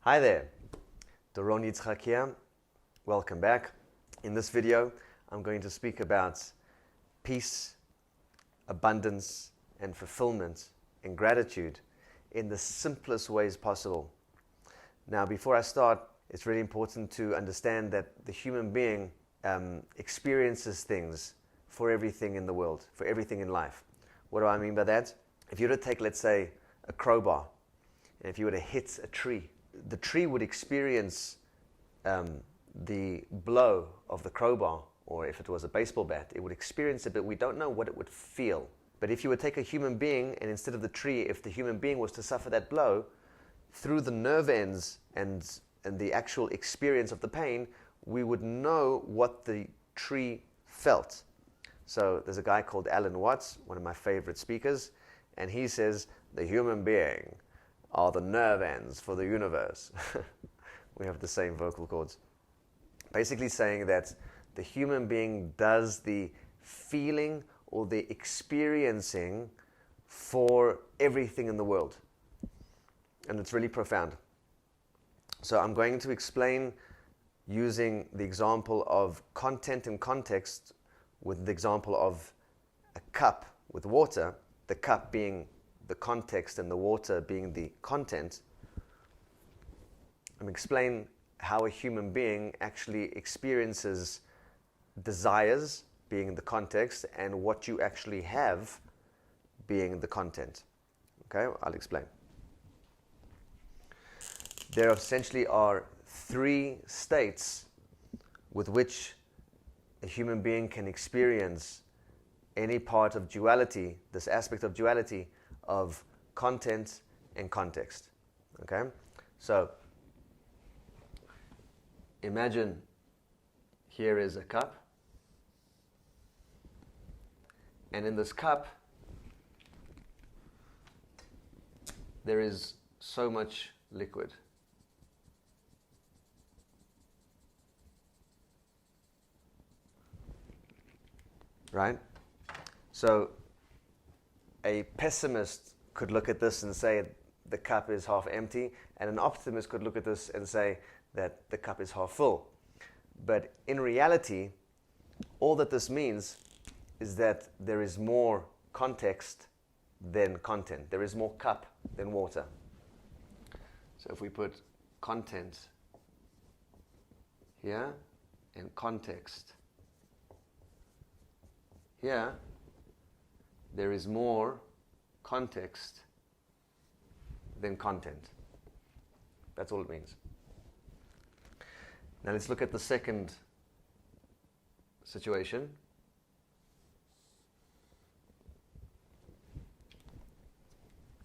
Hi there, Doron-Yitzchak here. Welcome back. In this video, I'm going to speak about peace, abundance, and fulfillment and gratitude in the simplest ways possible. Now, before I start, it's really important to understand that the human being experiences things for everything in the world, for everything in life. What do I mean by that? If you were to take, let's say, a crowbar, and if you were to hit a tree, the tree would experience the blow of the crowbar, or if it was a baseball bat, it would experience it, but we don't know what it would feel. But if you would take a human being, and instead of the tree, if the human being was to suffer that blow, through the nerve ends and the actual experience of the pain, we would know what the tree felt. So there's a guy called Alan Watts, one of my favorite speakers, and he says, the human being are the nerve ends for the universe. We have the same vocal cords. Basically saying that the human being does the feeling or the experiencing for everything in the world. And it's really profound. So I'm going to explain using the example of content and context with the example of a cup with water, the cup being the context and the water being the content. I'm explain how a human being actually experiences desires being the context and what you actually have being the content. Okay, I'll explain. There essentially are three states with which a human being can experience any part of duality, this aspect of duality of content and context. Okay? So, imagine here is a cup, and in this cup there is so much liquid. Right? So a pessimist could look at this and say the cup is half empty, and an optimist could look at this and say that the cup is half full. But in reality, all that this means is that there is more context than content. There is more cup than water. So if we put content here and context here, there is more context than content. That's all it means. Now let's look at the second situation.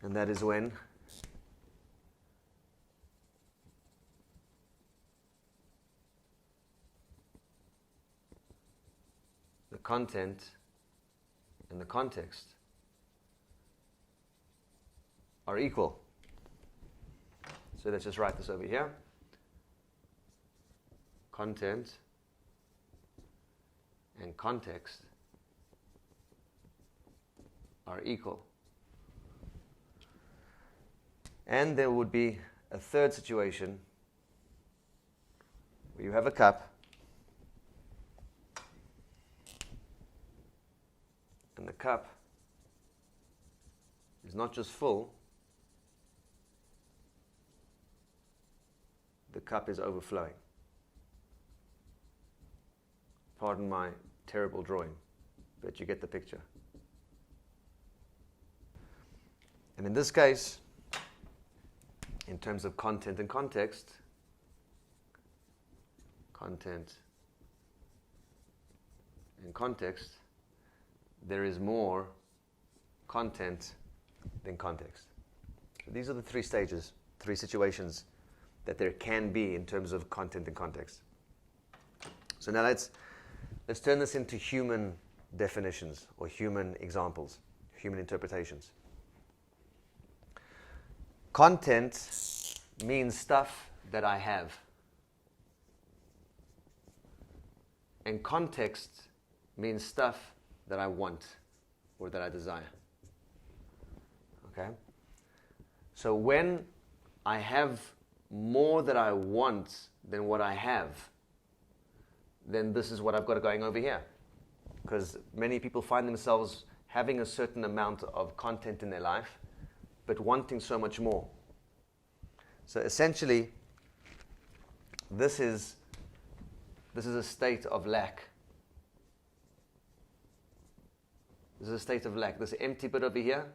And that is when the content and the context are equal. So let's just write this over here. Content and context are equal. And there would be a third situation where you have a cup and the cup is not just full, the cup is overflowing. Pardon my terrible drawing, but you get the picture. And in this case, in terms of content and context, content and context, there is more content than context. So these are the three stages, three situations that there can be in terms of content and context. So now let's turn this into human definitions or human examples, human interpretations. Content means stuff that I have. And context means stuff that I want or that I desire. Okay? So when I have more that I want than what I have, then this is what I've got going over here. Because many people find themselves having a certain amount of content in their life, but wanting so much more. So essentially, this is a state of lack. This is a state of lack. This empty bit over here,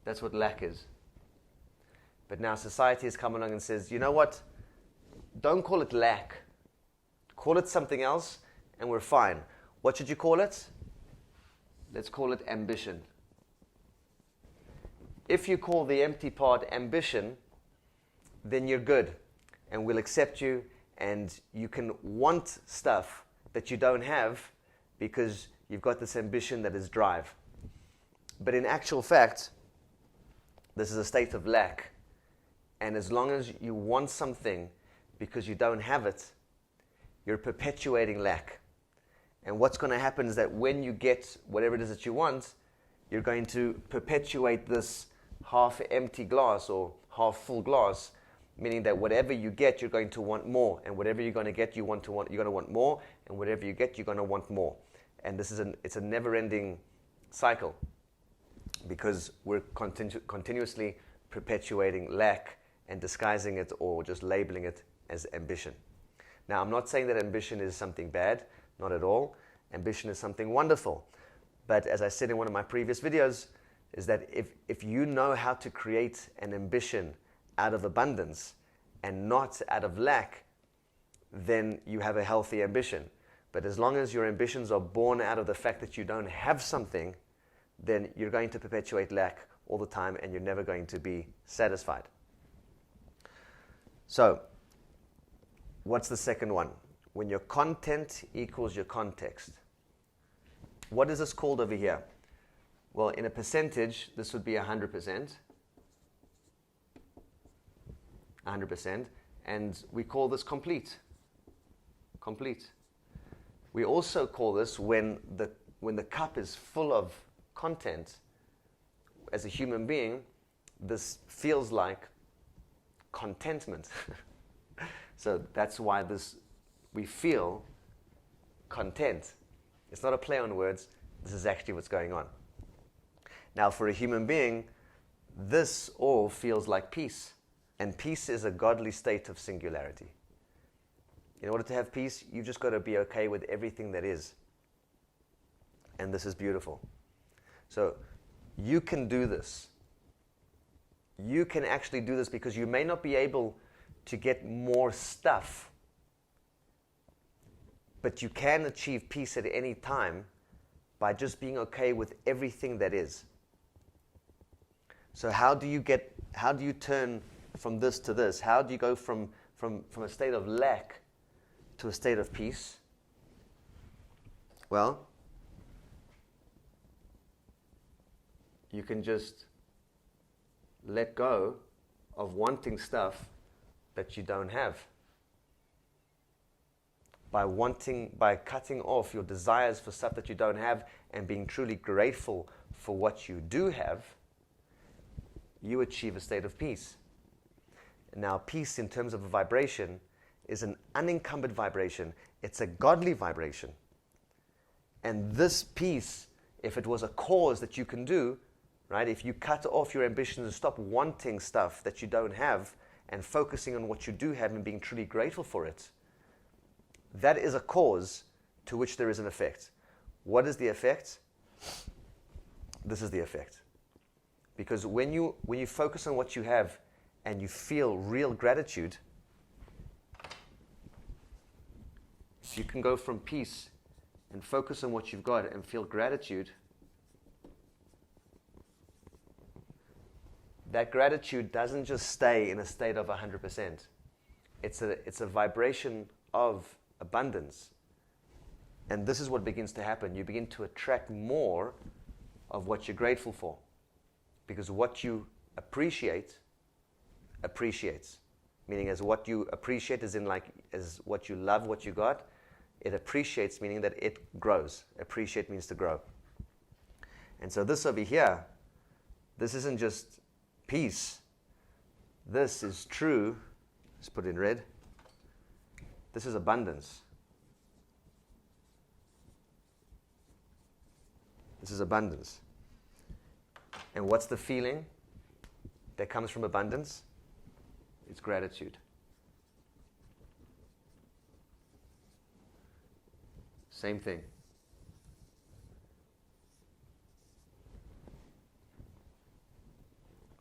that's what lack is. But now society has come along and says, you know what? Don't call it lack. Call it something else, and we're fine. What should you call it? Let's call it ambition. If you call the empty part ambition, then you're good, and we'll accept you, and you can want stuff that you don't have because you've got this ambition that is drive. But in actual fact, this is a state of lack. And as long as you want something because you don't have it, you're perpetuating lack. And what's going to happen is that when you get whatever it is that you want, you're going to perpetuate this half empty glass or half full glass, meaning that whatever you get, you're going to want more. And whatever you're going to get, you're going to want more. And whatever you get, you're going to want more. And it's a never-ending cycle, because we're continuously perpetuating lack and disguising it or just labeling it as ambition. Now, I'm not saying that ambition is something bad, not at all. Ambition is something wonderful. But as I said in one of my previous videos, is that if you know how to create an ambition out of abundance and not out of lack, then you have a healthy ambition. But as long as your ambitions are born out of the fact that you don't have something, then you're going to perpetuate lack all the time, and you're never going to be satisfied. So, what's the second one? When your content equals your context. What is this called over here? Well, in a percentage, this would be 100%. 100%. And we call this complete. Complete. We also call this when the cup is full of content. As a human being, this feels like contentment. So that's why we feel content. It's not a play on words. This is actually what's going on. Now, for a human being, this all feels like peace. And peace is a godly state of singularity. In order to have peace, you've just got to be okay with everything that is. And this is beautiful. So you can do this. You can actually do this because you may not be able to get more stuff, but you can achieve peace at any time by just being okay with everything that is. So how do you turn from this to this? How do you go from a state of lack to a state of peace? Well, you can just let go of wanting stuff that you don't have. By cutting off your desires for stuff that you don't have and being truly grateful for what you do have, you achieve a state of peace. Now, peace in terms of a vibration is an unencumbered vibration. It's a godly vibration. And this peace, if it was a cause that you can do, right? If you cut off your ambitions and stop wanting stuff that you don't have and focusing on what you do have and being truly grateful for it, that is a cause to which there is an effect. What is the effect? This is the effect. Because when you focus on what you have and you feel real gratitude, so you can go from peace and focus on what you've got and feel gratitude. That gratitude doesn't just stay in a state of 100%. It's a vibration of abundance. And this is what begins to happen. You begin to attract more of what you're grateful for. Because what you appreciate, appreciates. Meaning as what you appreciate as what you love, what you got, it appreciates, meaning that it grows. Appreciate means to grow. And so this over here, this isn't just peace. this is true, let's put it in red. This is abundance. This is abundance. And what's the feeling that comes from abundance? It's gratitude. Same thing.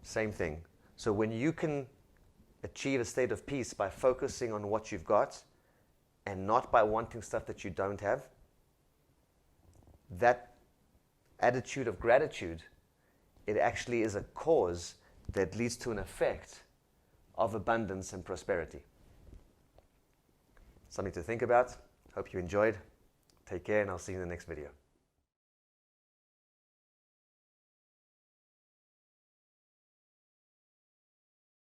Same thing. So when you can achieve a state of peace by focusing on what you've got and not by wanting stuff that you don't have, that attitude of gratitude, it actually is a cause that leads to an effect of abundance and prosperity. Something to think about. Hope you enjoyed. Take care, and I'll see you in the next video.